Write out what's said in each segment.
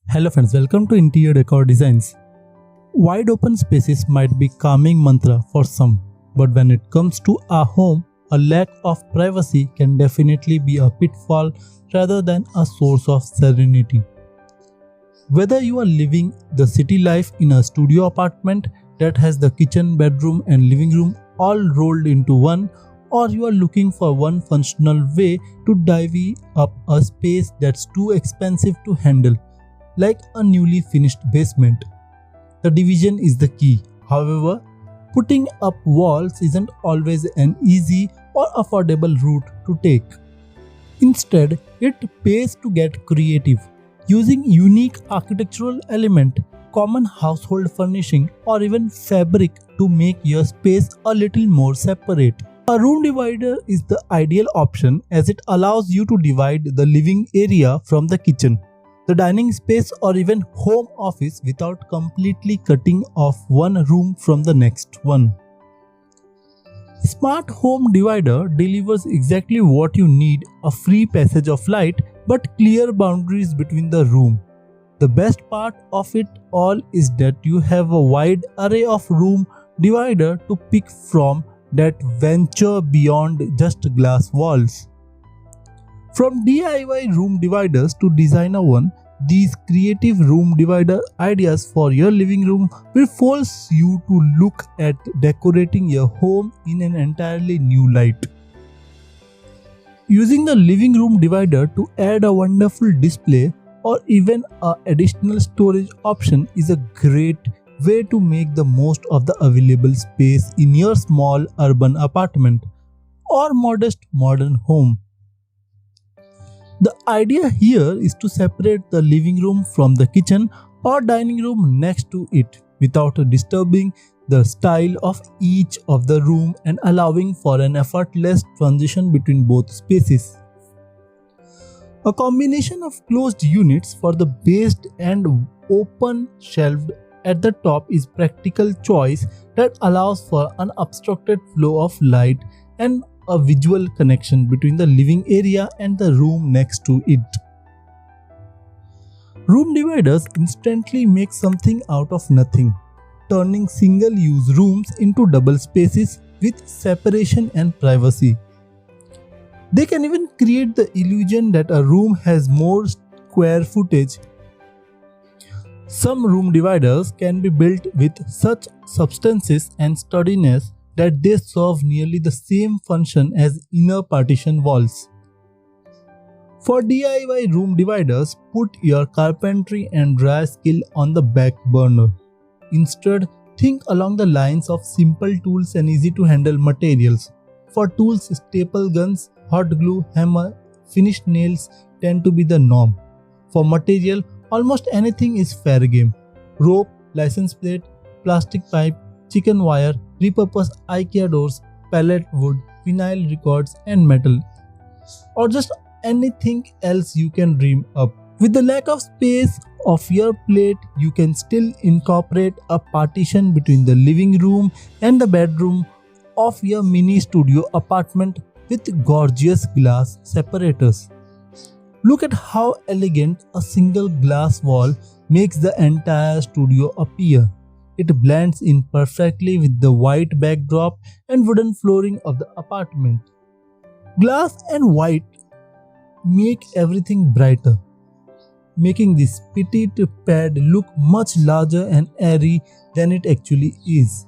Hello friends, welcome to Interior Decor Designs. Wide open spaces might be calming mantra for some, but when it comes to a home, a lack of privacy can definitely be a pitfall rather than a source of serenity. Whether you are living the city life in a studio apartment that has the kitchen, bedroom and living room all rolled into one, or you are looking for one functional way to divvy up a space that's too expensive to handle, like a newly finished basement, the division is the key. However, putting up walls isn't always an easy or affordable route to take. Instead, it pays to get creative, using unique architectural element, common household furnishing or even fabric to make your space a little more separate. A room divider is the ideal option as it allows you to divide the living area from the kitchen, the dining space or even home office without completely cutting off one room from the next one. Smart Home Divider delivers exactly what you need, a free passage of light but clear boundaries between the room. The best part of it all is that you have a wide array of room divider to pick from that venture beyond just glass walls. From DIY room dividers to designer one, these creative room divider ideas for your living room will force you to look at decorating your home in an entirely new light. Using the living room divider to add a wonderful display or even an additional storage option is a great way to make the most of the available space in your small urban apartment or modest modern home. The idea here is to separate the living room from the kitchen or dining room next to it without disturbing the style of each of the room and allowing for an effortless transition between both spaces. A combination of closed units for the base and open shelved at the top is practical choice that allows for unobstructed flow of light and a visual connection between the living area and the room next to it. Room dividers instantly make something out of nothing, turning single-use rooms into double spaces with separation and privacy. They can even create the illusion that a room has more square footage. Some room dividers can be built with such substances and sturdiness that they serve nearly the same function as inner partition walls. For DIY room dividers, put your carpentry and dry skill on the back burner. Instead, think along the lines of simple tools and easy to handle materials. For tools, staple guns, hot glue, hammer, finished nails tend to be the norm. For material, almost anything is fair game. Rope, license plate, plastic pipe, chicken wire, repurposed IKEA doors, pallet wood, vinyl records and metal, or just anything else you can dream up. With the lack of space of your plate, you can still incorporate a partition between the living room and the bedroom of your mini studio apartment with gorgeous glass separators. Look at how elegant a single glass wall makes the entire studio appear. It blends in perfectly with the white backdrop and wooden flooring of the apartment. Glass and white make everything brighter, making this petite pad look much larger and airy than it actually is.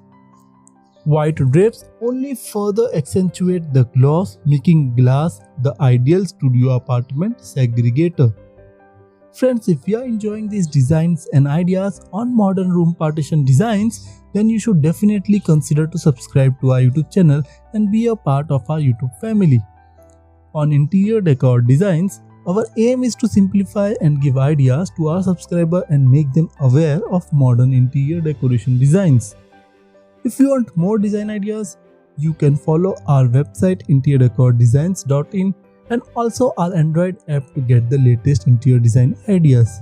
White drapes only further accentuate the gloss, making glass the ideal studio apartment segregator. Friends, if you are enjoying these designs and ideas on modern room partition designs, then you should definitely consider to subscribe to our YouTube channel and be a part of our YouTube family. On Interior Decor Designs, our aim is to simplify and give ideas to our subscribers and make them aware of modern interior decoration designs. If you want more design ideas, you can follow our website interiordecordesigns.in and also our Android app to get the latest interior design ideas.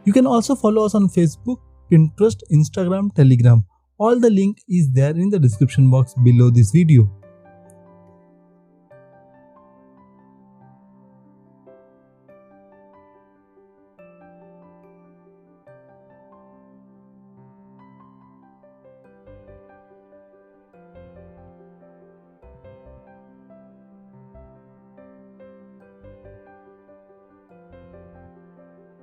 You can also follow us on Facebook, Pinterest, Instagram, Telegram. All the link is there in the description box below this video.